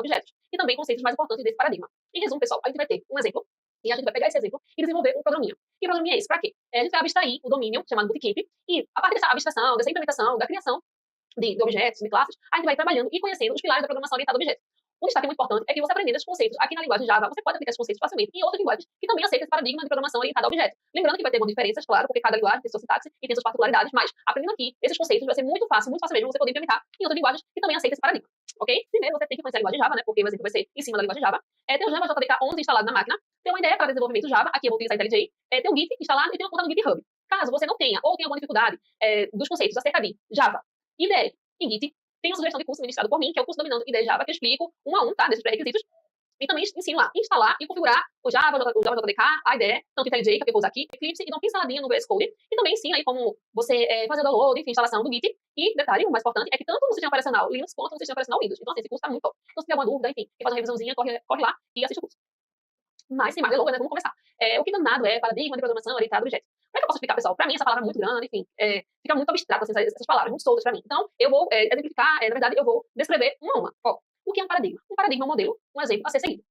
objetos, e também conceitos mais importantes desse paradigma. Em resumo, pessoal, a gente vai ter um exemplo, e a gente vai pegar esse exemplo e desenvolver um programinha. Que programinha é esse? Para quê? A gente vai abstrair o domínio, chamado Bootcamp, e a partir dessa abstração, dessa implementação, da criação de objetos, de classes, a gente vai trabalhando e conhecendo os pilares da programação orientada a objetos. Um destaque muito importante é que você aprendendo esses conceitos aqui na linguagem Java, você pode aplicar esses conceitos facilmente em outras linguagens que também aceitam esse paradigma de programação orientada a objetos. Lembrando que vai ter algumas diferenças, claro, porque cada linguagem tem sua sintaxe e tem suas particularidades, mas aprendendo aqui esses conceitos vai ser muito fácil mesmo você poder implementar em outras linguagens que também aceitam esse paradigma. Ok? Primeiro você tem que conhecer a linguagem Java, né? Porque o exemplo vai ser em cima da linguagem Java. Ter o Java JDK 11 instalado na máquina, ter uma ideia para desenvolvimento Java, aqui eu vou utilizar IntelliJ, ter o Git instalado e ter uma conta no GitHub. Caso você não tenha ou tenha alguma dificuldade dos conceitos acerca de Java, IDE e Git, tem uma sugestão de curso ministrado por mim, que é o curso Dominando IDE Java, que eu explico um a um, tá? Desses pré-requisitos. E também ensino lá, instalar e configurar o Java JDK, a IDE, tanto IntelliJ, que eu vou usar aqui, Eclipse, e dá uma pinceladinha no VS Code. E também ensina aí como você fazer o download, enfim, instalação do Git. E, detalhe, o mais importante é que tanto no sistema operacional Linux quanto no sistema operacional Windows. Então, assim, esse curso tá muito top. Então, se tiver alguma dúvida, enfim, quer fazer uma revisãozinha, corre lá e assiste o curso. Mas, sem mais delongas, né? Vamos começar. O que danado é paradigma de programação orientada a objetos? Como é que eu posso explicar, pessoal? Para mim, essa palavra é muito grande, enfim, fica muito abstrato, assim, essas palavras, muito soltas para mim. Então, eu vou exemplificar, na verdade, eu vou descrever uma a uma. Ó, o que é um paradigma? Um paradigma é um modelo, um exemplo a ser seguido.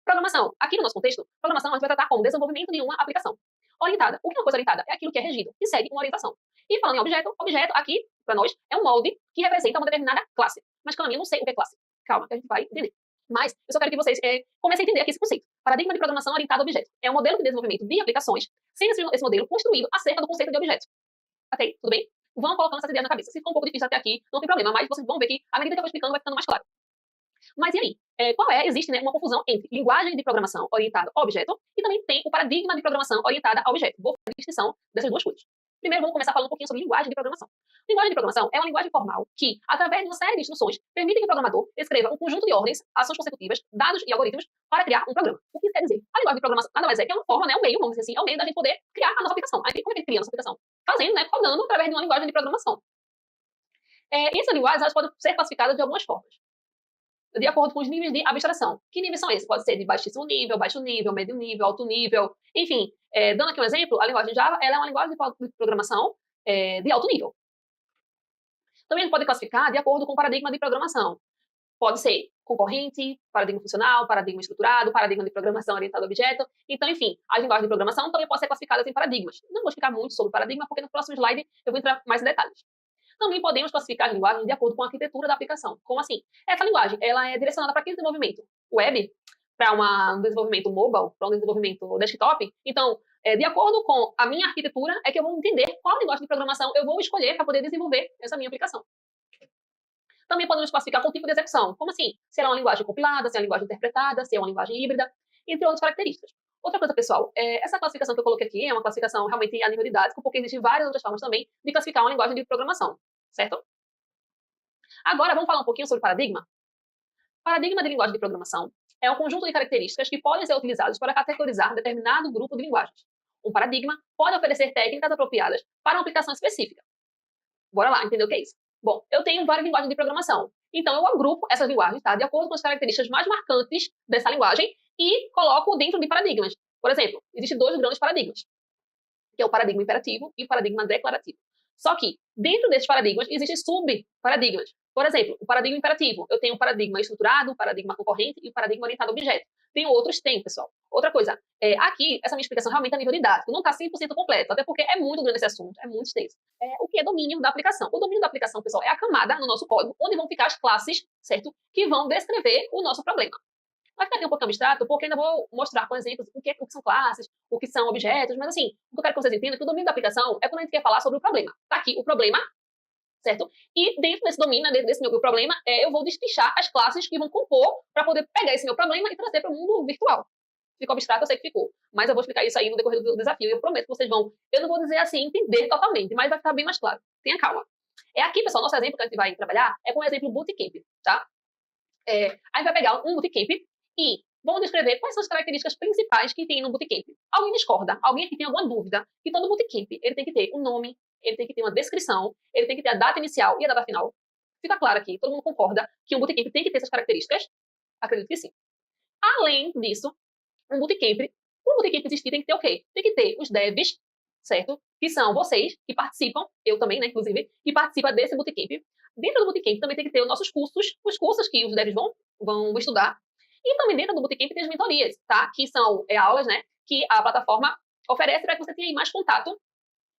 Programação. Aqui no nosso contexto, programação a gente vai tratar como desenvolvimento de uma aplicação. Orientada. O que é uma coisa orientada? É aquilo que é regido, que segue uma orientação. E falando em objeto aqui, para nós, é um molde que representa uma determinada classe. Mas, calma, eu não sei o que é classe. Calma, que a gente vai entender. Mas eu só quero que vocês comecem a entender aqui esse conceito. Paradigma de programação orientada a objetos. É um modelo de desenvolvimento de aplicações, sendo esse modelo construído acerca do conceito de objetos. Ok? Tudo bem? Vão colocando essas ideias na cabeça. Se ficou um pouco difícil até aqui, não tem problema, mas vocês vão ver que, à medida que eu vou explicando, vai ficando mais claro. Mas e aí? Existe, né, uma confusão entre linguagem de programação orientada a objeto e também tem o paradigma de programação orientada a objeto. Vou fazer a distinção dessas duas coisas. Primeiro, vamos começar falando um pouquinho sobre linguagem de programação. Linguagem de programação é uma linguagem formal que, através de uma série de instruções, permite que o programador escreva um conjunto de ordens, ações consecutivas, dados e algoritmos para criar um programa. O que isso quer dizer? A linguagem de programação nada mais é que é uma forma, né, um meio, vamos dizer assim, é um meio da gente poder criar a nossa aplicação. Aí, como é que a gente cria a nossa aplicação? Fazendo, né, codando através de uma linguagem de programação. E essas linguagens elas podem ser classificadas de algumas formas, de acordo com os níveis de abstração. Que níveis são esses? Pode ser de baixíssimo nível, baixo nível, médio nível, alto nível, enfim. Dando aqui um exemplo, a linguagem Java ela é uma linguagem de programação de alto nível. Também a gente pode classificar de acordo com o paradigma de programação. Pode ser concorrente, paradigma funcional, paradigma estruturado, paradigma de programação orientada a objeto. Então, enfim, as linguagens de programação também podem ser classificadas em paradigmas. Não vou explicar muito sobre o paradigma, porque no próximo slide eu vou entrar mais em detalhes. Também podemos classificar as linguagens de acordo com a arquitetura da aplicação. Como assim? Essa linguagem ela é direcionada para aquele desenvolvimento web, para um desenvolvimento mobile, para um desenvolvimento desktop. Então, de acordo com a minha arquitetura, é que eu vou entender qual linguagem de programação eu vou escolher para poder desenvolver essa minha aplicação. Também podemos classificar por tipo de execução. Como assim? Se é uma linguagem compilada, se é uma linguagem interpretada, se é uma linguagem híbrida, entre outras características. Outra coisa, pessoal, essa classificação que eu coloquei aqui é uma classificação realmente a nível didático, porque existem várias outras formas também de classificar uma linguagem de programação, certo? Agora, vamos falar um pouquinho sobre paradigma. Paradigma de linguagem de programação é um conjunto de características que podem ser utilizadas para categorizar determinado grupo de linguagens. Um paradigma pode oferecer técnicas apropriadas para uma aplicação específica. Bora lá, entender o que é isso? Bom, eu tenho várias linguagens de programação. Então, eu agrupo essas linguagens, tá? De acordo com as características mais marcantes dessa linguagem e coloco dentro de paradigmas. Por exemplo, existem dois grandes paradigmas, que é o paradigma imperativo e o paradigma declarativo. Só que, dentro desses paradigmas, existem subparadigmas. Por exemplo, o paradigma imperativo. Eu tenho o paradigma estruturado, o paradigma concorrente e o paradigma orientado a objeto. Tem outros? Tem, pessoal. Outra coisa, aqui, essa minha explicação realmente é a nível didático. Não está 100% completa, até porque é muito grande esse assunto, é muito extenso. O que é domínio da aplicação? O domínio da aplicação, pessoal, é a camada no nosso código, onde vão ficar as classes, certo? Que vão descrever o nosso problema. Vai ficar aqui um pouco abstrato, porque ainda vou mostrar com exemplos o que são classes, o que são objetos, mas assim, o que eu quero que vocês entendam é que o domínio da aplicação é quando a gente quer falar sobre o problema. Tá aqui o problema, certo? E dentro desse domínio, dentro desse meu problema, eu vou destrinchar as classes que vão compor para poder pegar esse meu problema e trazer para o mundo virtual. Ficou abstrato, eu sei que ficou. Mas eu vou explicar isso aí no decorrer do desafio. Eu prometo que vocês vão, eu não vou dizer assim, entender totalmente, mas vai ficar bem mais claro. Tenha calma. Aqui, pessoal, nosso exemplo que a gente vai trabalhar é com o exemplo Bootcamp, tá? A gente vai pegar um Bootcamp e vamos descrever quais são as características principais que tem no Bootcamp. Alguém discorda? Alguém aqui tem alguma dúvida? Que todo Bootcamp, ele tem que ter um nome, ele tem que ter uma descrição, ele tem que ter a data inicial e a data final. Fica claro aqui, todo mundo concorda que um Bootcamp tem que ter essas características? Acredito que sim. Além disso, um Bootcamp existir tem que ter o quê? Tem que ter os devs, certo? Que são vocês que participam, eu também, né, inclusive, que participa desse Bootcamp. Dentro do Bootcamp também tem que ter os nossos cursos, os cursos que os devs vão estudar. E também dentro do Bootcamp tem as mentorias, tá? Que são aulas, né, que a plataforma oferece para que você tenha aí mais contato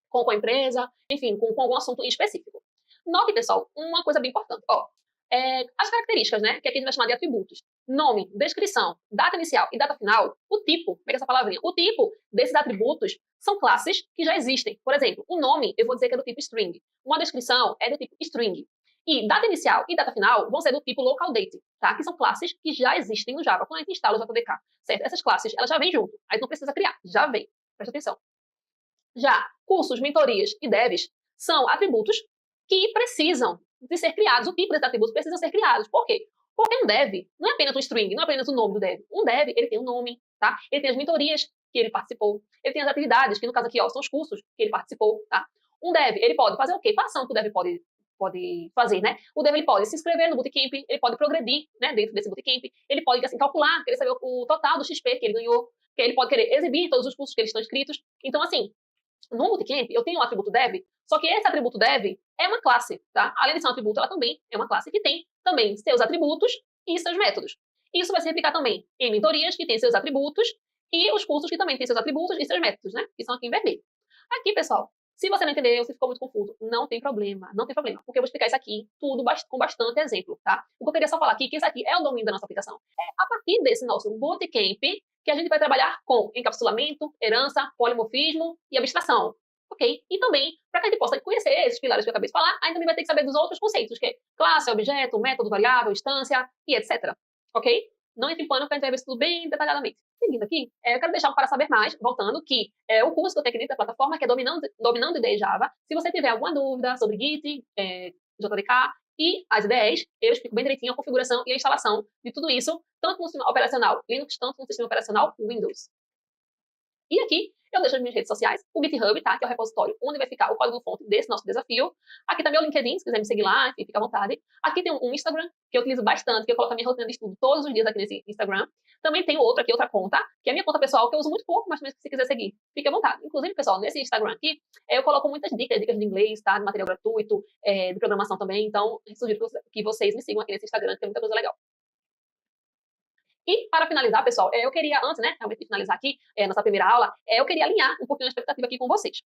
com a empresa, enfim, com algum assunto em específico. Note, pessoal, uma coisa bem importante. As características, né, que aqui a gente vai chamar de atributos. Nome, descrição, data inicial e data final. O tipo, pega essa palavrinha, o tipo desses atributos são classes que já existem. Por exemplo, o nome, eu vou dizer que é do tipo string. Uma descrição é do tipo string. E data inicial e data final vão ser do tipo local date, tá? Que são classes que já existem no Java, quando a gente instala o JDK, certo? Essas classes, elas já vêm junto. Aí não precisa criar, já vem. Presta atenção. Já cursos, mentorias e devs são atributos que precisam de ser criados. O tipo desses atributos precisam ser criados. Por quê? Porque um dev não é apenas um string, não é apenas o nome do dev. Um dev, ele tem um nome, tá? Ele tem as mentorias que ele participou. Ele tem as atividades, que no caso aqui, são os cursos que ele participou, tá? Um dev, ele pode fazer o quê? Qual ação que o dev pode fazer, né? O dev, ele pode se inscrever no Bootcamp, ele pode progredir, né, dentro desse Bootcamp, ele pode, assim, calcular, querer saber o total do XP que ele ganhou, que ele pode querer exibir todos os cursos que eles estão inscritos. Então, assim, no Bootcamp, eu tenho um atributo dev, só que esse atributo dev é uma classe, tá? Além de ser um atributo, ela também é uma classe que tem também seus atributos e seus métodos. Isso vai se replicar também em mentorias, que tem seus atributos, e os cursos que também têm seus atributos e seus métodos, né? Que são aqui em vermelho. Aqui, pessoal, se você não entendeu, se ficou muito confuso, não tem problema, porque eu vou explicar isso aqui tudo com bastante exemplo, tá? O que eu queria só falar aqui, que isso aqui é o domínio da nossa aplicação. É a partir desse nosso Bootcamp que a gente vai trabalhar com encapsulamento, herança, polimorfismo e abstração, ok? E também, para que a gente possa conhecer esses pilares que eu acabei de falar, a gente também vai ter que saber dos outros conceitos, que é classe, objeto, método, variável, instância e etc, ok? Não entre em pânico, que a gente vai ver isso tudo bem detalhadamente. Seguindo aqui, eu quero deixar para saber mais, voltando, que o curso que eu tenho aqui dentro da plataforma, que é Dominando IDE Java. Se você tiver alguma dúvida sobre Git, JDK e as IDEs, eu explico bem direitinho a configuração e a instalação de tudo isso, tanto no sistema operacional Linux, tanto no sistema operacional Windows. E aqui, eu deixo as minhas redes sociais, o GitHub, tá? Que é o repositório onde vai ficar o código-fonte desse nosso desafio. Aqui também o LinkedIn, se quiser me seguir lá, enfim, fica à vontade. Aqui tem um Instagram, que eu utilizo bastante, que eu coloco a minha rotina de estudo todos os dias aqui nesse Instagram. Também tem outro aqui, outra conta, que é a minha conta pessoal, que eu uso muito pouco, mas também se você quiser seguir, fique à vontade. Inclusive, pessoal, nesse Instagram aqui, eu coloco muitas dicas de inglês, tá? De material gratuito, de programação também. Então, eu sugiro que vocês me sigam aqui nesse Instagram, que tem muita coisa legal. E, para finalizar, pessoal, eu queria, antes, né, realmente de finalizar aqui, nossa primeira aula, eu queria alinhar um pouquinho a expectativa aqui com vocês.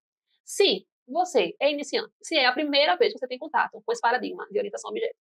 Se você é iniciante, se é a primeira vez que você tem contato com esse paradigma de orientação a objeto,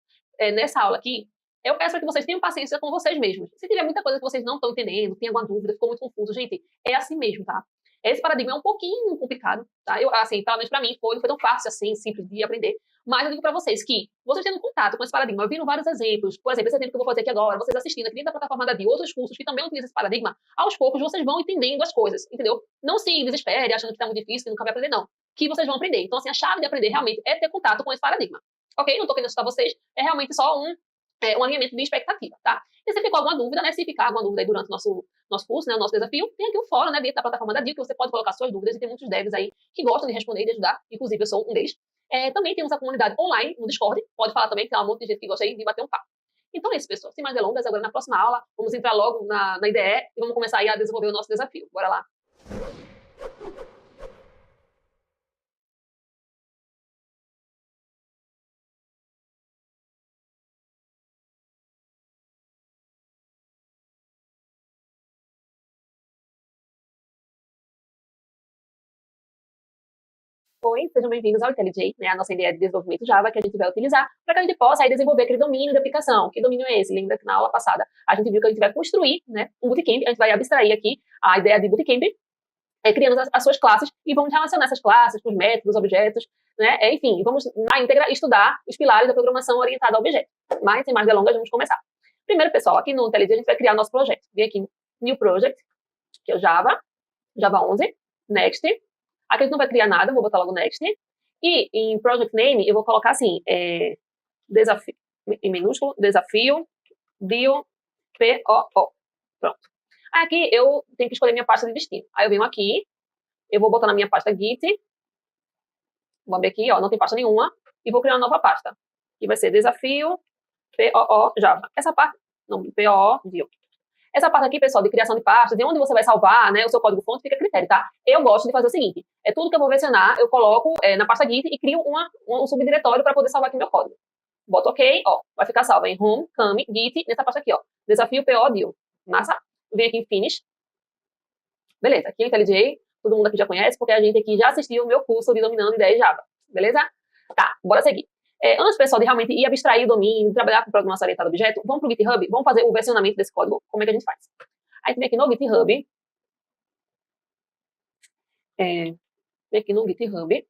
nessa aula aqui, eu peço que vocês tenham paciência com vocês mesmos. Se tiver muita coisa que vocês não estão entendendo, tem alguma dúvida, ficou muito confuso, gente, é assim mesmo, tá? Esse paradigma é um pouquinho complicado, tá? Eu, assim, pelo menos pra mim, não foi tão fácil assim, simples de aprender. Mas eu digo pra vocês que vocês tendo contato com esse paradigma, eu vindo vários exemplos, por exemplo, esse exemplo que eu vou fazer aqui agora, vocês assistindo aqui dentro da plataforma da DI, outros cursos que também utilizam esse paradigma, aos poucos vocês vão entendendo as coisas, entendeu? Não se desespere achando que tá muito difícil, que nunca vai aprender, não. Que vocês vão aprender. Então, assim, a chave de aprender realmente é ter contato com esse paradigma. Ok? Não tô querendo assustar vocês, é realmente só um alinhamento de expectativa, tá? E se ficou alguma dúvida, né? Se ficar alguma dúvida aí durante o nosso curso, né? O nosso desafio, tem aqui o fórum, né? Dentro da plataforma da DIL, que você pode colocar suas dúvidas e tem muitos devs aí que gostam de responder e de ajudar. Inclusive, eu sou um deles. Também temos a comunidade online no Discord. Pode falar também, que tem um monte de gente que gosta aí de bater um papo. Então é isso, pessoal. Sem mais delongas, agora na próxima aula, vamos entrar logo na IDE e vamos começar aí a desenvolver o nosso desafio. Bora lá. Oi, sejam bem-vindos ao IntelliJ, né, a nossa ideia de desenvolvimento Java que a gente vai utilizar para que a gente possa aí desenvolver aquele domínio de aplicação. Que domínio é esse? Lembra que na aula passada a gente viu que a gente vai construir, né, um bootcamp, a gente vai abstrair aqui a ideia de bootcamp, criando as suas classes e vamos relacionar essas classes com os métodos, objetos, né, enfim, vamos na íntegra estudar os pilares da programação orientada a objetos. Mas, sem mais delongas, vamos começar. Primeiro, pessoal, aqui no IntelliJ a gente vai criar o nosso projeto. Vem aqui, New Project, que é o Java 11, Next. Aqui a gente não vai criar nada, vou botar logo Next. E em Project Name eu vou colocar assim, desafio, em minúsculo, desafio, bio, POO. Pronto. Aqui eu tenho que escolher minha pasta de destino. Aí eu venho aqui, eu vou botar na minha pasta Git, vou abrir aqui, ó, não tem pasta nenhuma, e vou criar uma nova pasta, que vai ser desafio, POO, Java. Essa parte, não, POO, bio. Essa parte aqui, pessoal, de criação de pastas, de onde você vai salvar, né, o seu código-fonte, fica a critério, tá? Eu gosto de fazer o seguinte, tudo que eu vou versionar, eu coloco na pasta Git e crio um subdiretório para poder salvar aqui meu código. boto OK, ó, vai ficar salva em Home, Cami, Git, nessa pasta aqui, ó, desafio PO Deal. Massa? Vem aqui em Finish. Beleza, aqui é IntelliJ, todo mundo aqui já conhece, porque a gente aqui já assistiu o meu curso de Dominando Ideias Java. Beleza? Tá, bora seguir. Antes, pessoal, de realmente ir abstrair o domínio, trabalhar com programação orientada a objeto, vamos pro GitHub, vamos fazer o versionamento desse código. Como é que a gente faz? Aí vem aqui no GitHub, vem aqui no GitHub,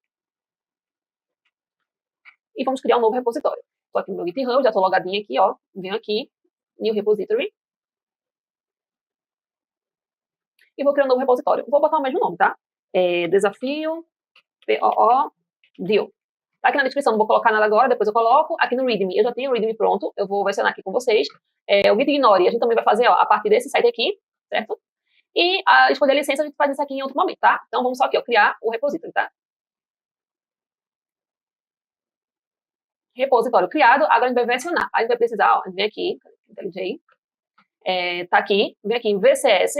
e vamos criar um novo repositório. Estou aqui no meu GitHub, já estou logadinha aqui, ó. Venho aqui, New Repository. E vou criar um novo repositório. Vou botar o mesmo nome, tá? Desafio, POO, Deal. Tá aqui na descrição, não vou colocar nada agora, depois eu coloco. Aqui no README, eu já tenho o README pronto, eu vou versionar aqui com vocês. O Git Ignore, a gente também vai fazer, ó, a partir desse site aqui, certo? E a escolher a licença, a gente faz isso aqui em outro momento, tá? Então vamos só aqui, ó, criar o repositório, tá? Repositório criado, agora a gente vai versionar. A gente vai precisar, ó, vem aqui, IntelliJ, tá aqui, vem aqui em VCS,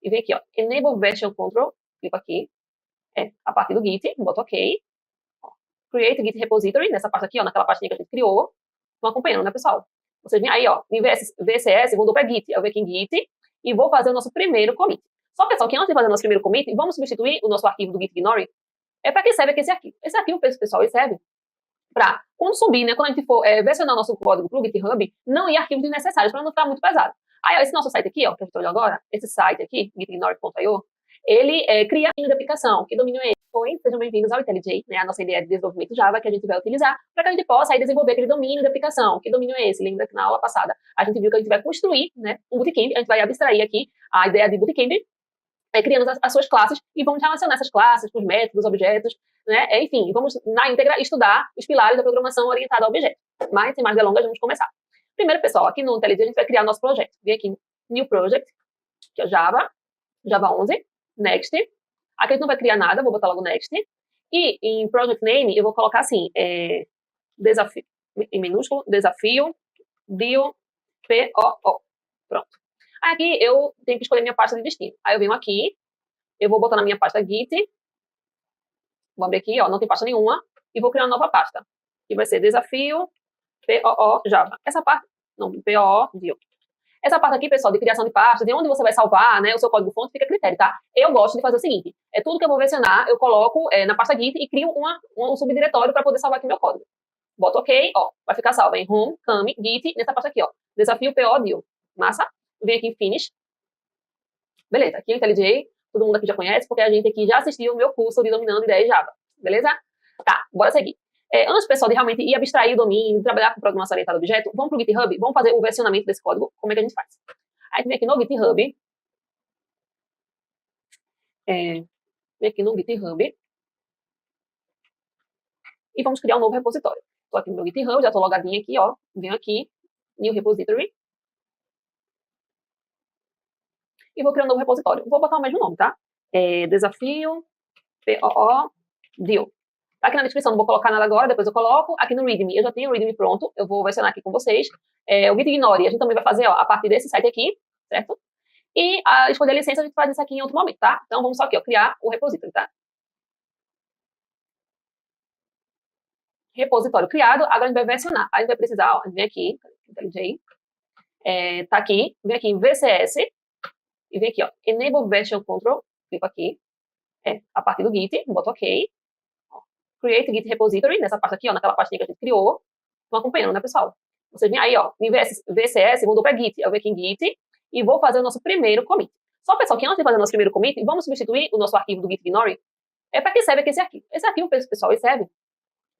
e vem aqui, ó, Enable Version Control, clico aqui, a partir do Git, boto OK, ó, Create Git Repository, nessa parte aqui, ó, naquela pastinha que a gente criou, estão acompanhando, né, pessoal? Vocês vêm aí, ó, em VCS, vou para Git, eu venho aqui em Git, e vou fazer o nosso primeiro commit. Só, pessoal, que antes de fazer o nosso primeiro commit, vamos substituir o nosso arquivo do Git Ignore. Para que serve aqui esse arquivo? Esse arquivo, pessoal, ele serve para, quando subir, né, quando a gente for versionar o nosso código para o GitHub, não ir arquivos desnecessários, para não ficar muito pesado. Aí, ó, esse nosso site aqui, ó, que a gente olhou agora, esse site aqui, gitignore.io, ele cria domínio de aplicação. Que domínio é esse? Oi, sejam bem-vindos ao IntelliJ, né, a nossa ideia de desenvolvimento Java que a gente vai utilizar para que a gente possa aí desenvolver aquele domínio de aplicação. Que domínio é esse? Lembra que na aula passada a gente viu que a gente vai construir, né, um bootcamp, a gente vai abstrair aqui a ideia de bootcamp, criando as suas classes e vamos relacionar essas classes com os métodos, objetos, né? Enfim, vamos na íntegra estudar os pilares da programação orientada a objetos. Mas, sem mais delongas, vamos começar. Primeiro, pessoal, aqui no IntelliJ a gente vai criar nosso projeto. Vem aqui, New Project, que é Java 11, Next. Aqui a gente não vai criar nada, vou botar logo Next. E em Project Name eu vou colocar assim, desafio, em minúsculo, desafio, Deal, POO. Pronto. Aqui eu tenho que escolher minha pasta de destino. Aí eu venho aqui, eu vou botar na minha pasta Git, vou abrir aqui, ó, não tem pasta nenhuma, e vou criar uma nova pasta, que vai ser desafio POO Java. Essa parte, não, POO Deal. Essa parte aqui, pessoal, de criação de pastas, de onde você vai salvar, né, o seu código-fonte, fica a critério, tá? Eu gosto de fazer o seguinte, tudo que eu vou versionar, eu coloco na pasta Git e crio um subdiretório para poder salvar aqui meu código. Boto OK, ó, vai ficar salvo em Home, Cami, Git, nessa pasta aqui, ó, desafio PO Deal. Massa? Vem aqui em Finish. Beleza, aqui é o IntelliJ, todo mundo aqui já conhece, porque a gente aqui já assistiu o meu curso de Dominando Ideias Java. Beleza? Tá, bora seguir. Antes, pessoal, de realmente ir abstrair o domínio, trabalhar com programação orientada a objeto, vamos pro GitHub, vamos fazer o versionamento desse código. Como é que a gente faz? Aí vem aqui no GitHub, e vamos criar um novo repositório. Estou aqui no meu GitHub, já estou logadinha aqui, ó, venho aqui, New Repository, e vou criar um novo repositório. Vou botar o mesmo nome, tá? Desafio, POO, Deal. Tá aqui na descrição, não vou colocar nada agora, depois eu coloco. Aqui no README, eu já tenho o README pronto, eu vou versionar aqui com vocês. O Git Ignore, a gente também vai fazer, ó, a partir desse site aqui, certo? E a escolher a licença, a gente faz isso aqui em outro momento, tá? Então vamos só aqui, ó, criar o repositório, tá? Repositório criado, agora a gente vai versionar. A gente vai precisar, ó, vem aqui, IntelliJ, tá aqui, vem aqui em VCS, e vem aqui, ó, Enable Version Control, clico aqui, a partir do Git, boto OK, ó, Create Git Repository, nessa parte aqui, ó, naquela pastinha que a gente criou, estão acompanhando, né, pessoal? Vocês vêm aí, ó, em VCS, mudou para Git, eu venho aqui em Git, e vou fazer o nosso primeiro commit. Só, pessoal, que antes de fazer o nosso primeiro commit, vamos substituir o nosso arquivo do Git Ignore. Para que serve aqui esse arquivo? Esse arquivo, pessoal, ele serve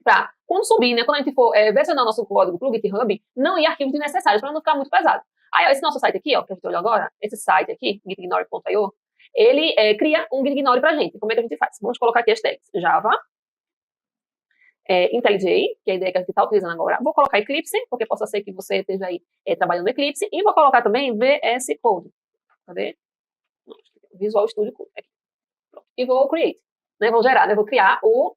para, quando subir, né, quando a gente for versionar o nosso código para o GitHub, não ir arquivos desnecessários, para não ficar muito pesado. Aí, ó, esse nosso site aqui, ó, que a gente olhou agora, esse site aqui, gitignore.io, ele cria um Git Ignore pra gente. Como é que a gente faz? Vamos colocar aqui as tags Java, IntelliJ, que é a ideia que a gente está utilizando agora. Vou colocar Eclipse, porque possa ser que você esteja aí trabalhando no Eclipse. E vou colocar também VS Code. Cadê? Visual Studio Code. Aqui. E vou create. Né? Vou gerar, né? Vou criar o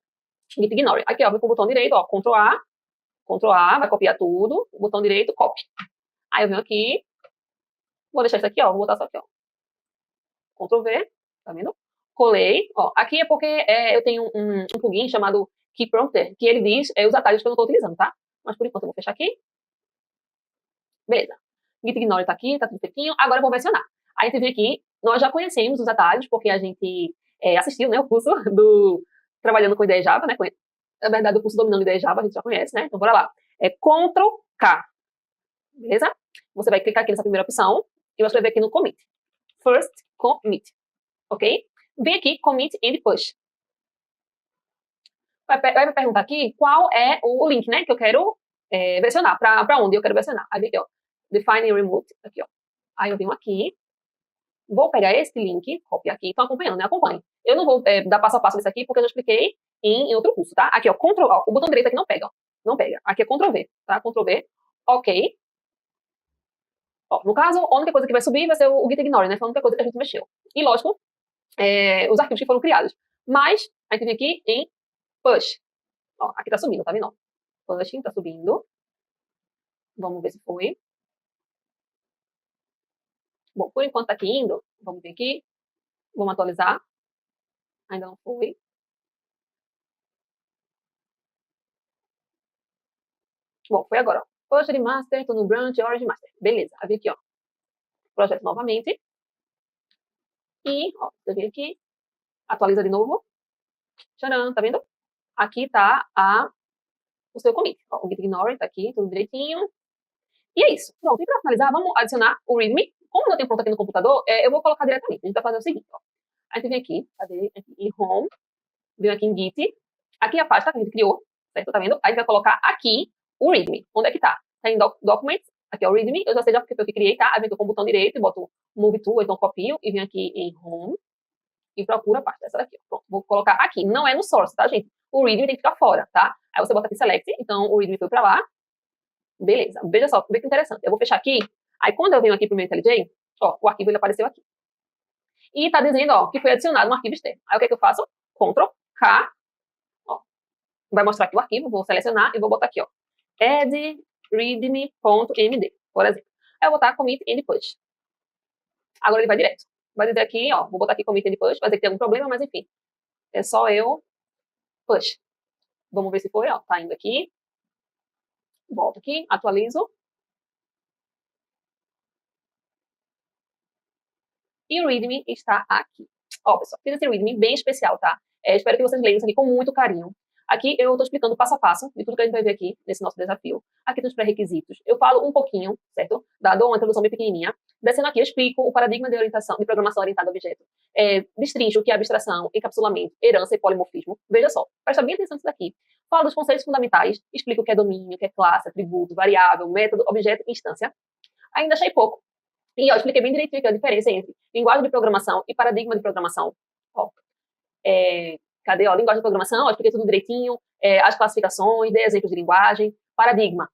Git Ignore. Aqui, ó, vou com o botão direito, ó, Ctrl A, vai copiar tudo. O botão direito, copy. Aí eu venho aqui, vou deixar isso aqui, ó, vou botar só aqui, ó. Ctrl V, tá vendo? Colei, ó. Aqui é porque eu tenho um plugin chamado Key Prompter, que ele diz os atalhos que eu não estou utilizando, tá? Mas por enquanto eu vou fechar aqui. Beleza. Git ignore tá aqui, tá tudo certinho. Agora eu vou versionar. Aí a gente vem aqui, nós já conhecemos os atalhos, porque a gente assistiu, né, o curso do Trabalhando com Ideia Java, né? Na verdade, o curso Dominando Ideia Java, a gente já conhece, né? Então, bora lá. É Ctrl K. Beleza? Você vai clicar aqui nessa primeira opção e vai escrever aqui no commit. First commit. Ok? Vem aqui, commit and push. Vai me perguntar aqui qual é o link, né, que eu quero versionar, para onde eu quero versionar. Aí vem aqui, ó, define remote, aqui, ó. Aí eu venho aqui, vou pegar esse link, copiar aqui, estão acompanhando, né, acompanhe. Eu não vou dar passo a passo desse aqui, porque eu já expliquei em outro curso, tá? Aqui, ó, Ctrl, ó, o botão direito aqui não pega, ó, não pega. Aqui é Ctrl V, tá? Ctrl V, ok. Ó, no caso, a única coisa que vai subir vai ser o Git ignore, né, foi a única coisa que a gente mexeu. E, lógico, os arquivos que foram criados. Mas, a gente vem aqui em push. Ó, aqui tá subindo, tá vendo? Pushing, tá subindo. Vamos ver se foi. Bom, por enquanto tá aqui indo. Vamos ver aqui. Vamos atualizar. Ainda não foi. Bom, foi agora, ó. Push de master, tô no branch, origin master. Beleza, aí vem aqui, ó. Projeto novamente. E, ó, você vem aqui. Atualiza de novo. Tcharam, tá vendo? Aqui tá o seu commit. Ó, o git ignore tá aqui, tudo direitinho. E é isso. Pronto, e para finalizar, vamos adicionar o README. Como eu tenho pronto aqui no computador, eu vou colocar diretamente. A gente vai fazer o seguinte, ó. A gente vem aqui, cadê? Aqui em Home, vem aqui em Git. Aqui a pasta que a gente criou, certo? Tá vendo? Aí a gente vai colocar aqui o README. Onde é que tá? Tá em Documents, aqui é o README. Eu já sei já porque eu que criei, tá? Aí vem aqui com o botão direito e boto Move To, então copio e venho aqui em Home e procuro a pasta. Essa daqui, ó. Pronto, vou colocar aqui. Não é no Source, tá, gente? O README tem que ficar fora, tá? Aí você bota aqui Select, então o README foi pra lá. Beleza, veja só, vê que interessante. Eu vou fechar aqui, aí quando eu venho aqui pro meu IntelliJ, ó, o arquivo ele apareceu aqui. E tá dizendo, ó, que foi adicionado um arquivo externo. Aí o que é que eu faço? Ctrl K, ó, vai mostrar aqui o arquivo, vou selecionar e vou botar aqui, ó, add readme.md, por exemplo. Aí eu vou botar commit and push. Agora ele vai direto. Vai dizer aqui, ó, vou botar aqui commit and push, vai dizer que tem algum problema, mas enfim. É só eu push. Vamos ver se foi, ó, tá indo aqui. Volto aqui, atualizo. E o README está aqui. Ó, pessoal, fiz esse README bem especial, tá? Espero que vocês leiam isso aqui com muito carinho. Aqui eu estou explicando passo a passo de tudo que a gente vai ver aqui nesse nosso desafio. Aqui tem os pré-requisitos. Eu falo um pouquinho, certo? Dou uma introdução bem pequenininha. Descendo aqui, eu explico o paradigma de orientação, de programação orientada a objeto. Destrincho o que é abstração, encapsulamento, herança e polimorfismo. Veja só, presta bem atenção nisso daqui. Falo dos conceitos fundamentais, explico o que é domínio, o que é classe, atributo, variável, método, objeto e instância. Ainda achei pouco. E ó, eu expliquei bem direitinho a diferença entre linguagem de programação e paradigma de programação. Ó, cadê? Ó, linguagem de programação, ó, expliquei tudo direitinho, as classificações, dei exemplos de linguagem, paradigma,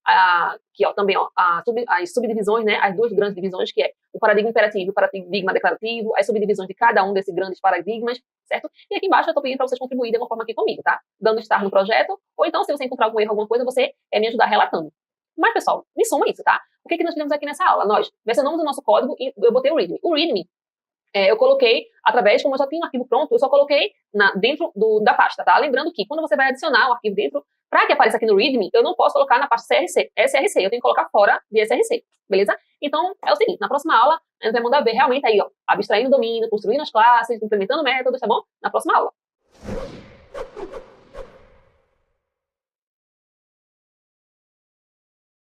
que ó, também ó, as subdivisões, né, as duas grandes divisões, que é o paradigma imperativo e o paradigma declarativo, as subdivisões de cada um desses grandes paradigmas, certo? E aqui embaixo eu estou pedindo para vocês contribuírem de uma forma aqui comigo, tá? Dando start no projeto, ou então, se você encontrar algum erro, alguma coisa, você me ajudar relatando. Mas, pessoal, me soma isso, tá? O que nós fizemos aqui nessa aula? Nós versionamos o nosso código e eu botei o README. O README, eu coloquei através, como eu já tinha um arquivo pronto, eu só coloquei dentro da pasta, tá? Lembrando que quando você vai adicionar o arquivo dentro, para que apareça aqui no README, eu não posso colocar na pasta SRC, eu tenho que colocar fora de SRC, beleza? Então, é o seguinte, na próxima aula, a gente vai mandar ver realmente aí, ó, abstraindo o domínio, construindo as classes, implementando métodos, tá bom? Na próxima aula.